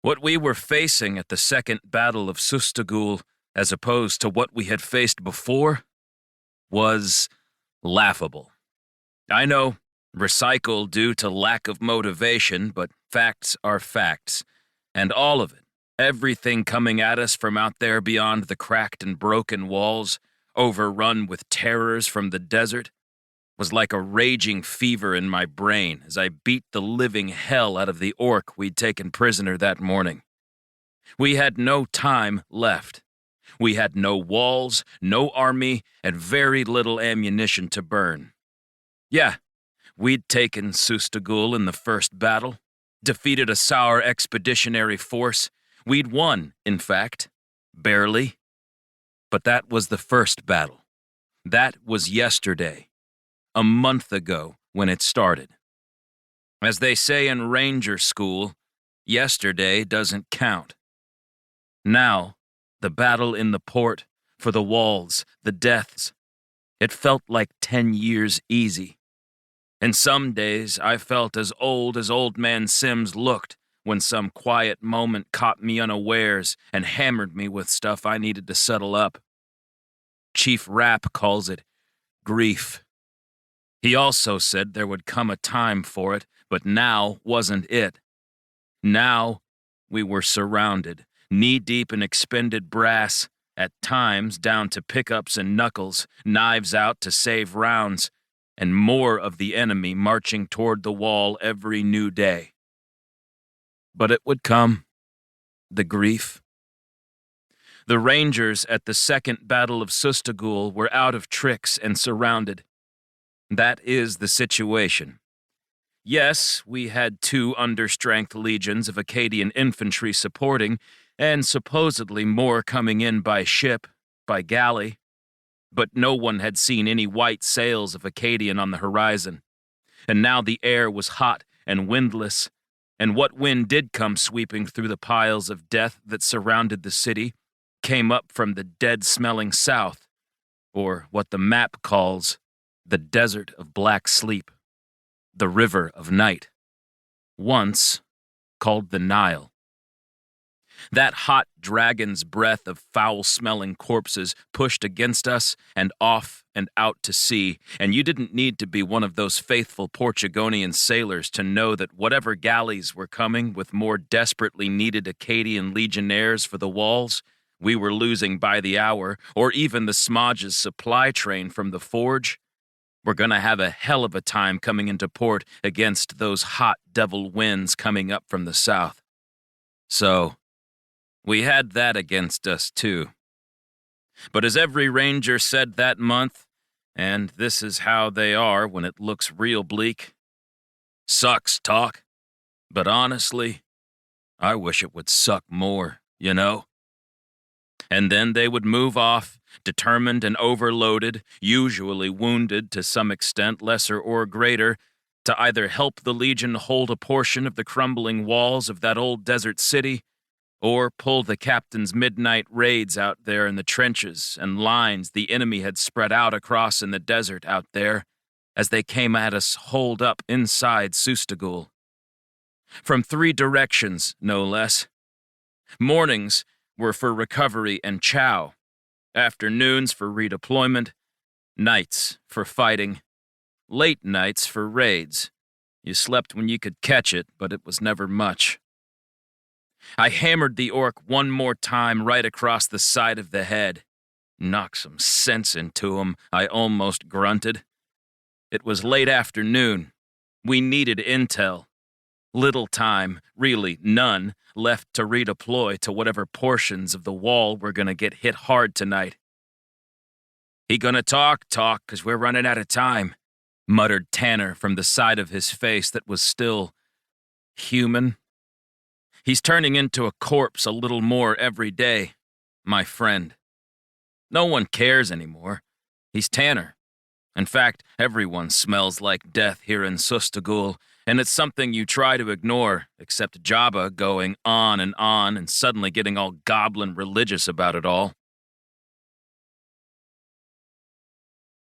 What we were facing at the Second Battle of Sustugul, as opposed to what we had faced before, was laughable. I know, recycle due to lack of motivation, but facts are facts, and all of it, everything coming at us from out there beyond the cracked and broken walls, overrun with terrors from the desert, was like a raging fever in my brain as I beat the living hell out of the orc we'd taken prisoner that morning. We had no time left. We had no walls, no army, and very little ammunition to burn. Yeah, we'd taken Sustugul in the first battle, defeated a sour expeditionary force. We'd won, in fact. Barely. But that was the first battle. That was yesterday. A month ago when it started. As they say in Ranger School, yesterday doesn't count. Now, the battle in the port, for the walls, the deaths, it felt like 10 years easy. And some days I felt as Old Man Sims looked when some quiet moment caught me unawares and hammered me with stuff I needed to settle up. Chief Rapp calls it grief. He also said there would come a time for it, but now wasn't it. Now we were surrounded, knee-deep in expended brass, at times down to pickups and knuckles, knives out to save rounds, and more of the enemy marching toward the wall every new day. But it would come. The grief. The Rangers at the Second Battle of Sustugul were out of tricks and surrounded. That is the situation. Yes, we had 2 understrength legions of Akkadian infantry supporting, and supposedly more coming in by ship, by galley, but no one had seen any white sails of Akkadian on the horizon. And now the air was hot and windless, and what wind did come sweeping through the piles of death that surrounded the city came up from the dead-smelling south, or what the map calls the desert of black sleep, the river of night, once called the Nile. That hot dragon's breath of foul-smelling corpses pushed against us and off and out to sea, and you didn't need to be one of those faithful Portugonian sailors to know that whatever galleys were coming with more desperately needed Akkadian legionnaires for the walls, we were losing by the hour, or even the Smodge's supply train from the forge, we're going to have a hell of a time coming into port against those hot devil winds coming up from the south. So, we had that against us too. But as every ranger said that month, and this is how they are when it looks real bleak, sucks talk, but honestly, I wish it would suck more, you know? And then they would move off, determined and overloaded, usually wounded to some extent, lesser or greater, to either help the Legion hold a portion of the crumbling walls of that old desert city, or pull the captain's midnight raids out there in the trenches and lines the enemy had spread out across in the desert out there as they came at us holed up inside Sustugul. From 3 directions, no less. Mornings were for recovery and chow, afternoons for redeployment, nights for fighting, late nights for raids. You slept when you could catch it, but it was never much. I hammered the orc one more time right across the side of the head. Knock some sense into him, I almost grunted. It was late afternoon. We needed intel. Little time, really none, left to redeploy to whatever portions of the wall were gonna get hit hard tonight. "He gonna talk, 'cause we're running out of time," muttered Tanner from the side of his face that was still human. "He's turning into a corpse a little more every day, my friend. No one cares anymore. He's Tanner. In fact, everyone smells like death here in Sustugul, and it's something you try to ignore, except Jabba going on and suddenly getting all goblin religious about it all.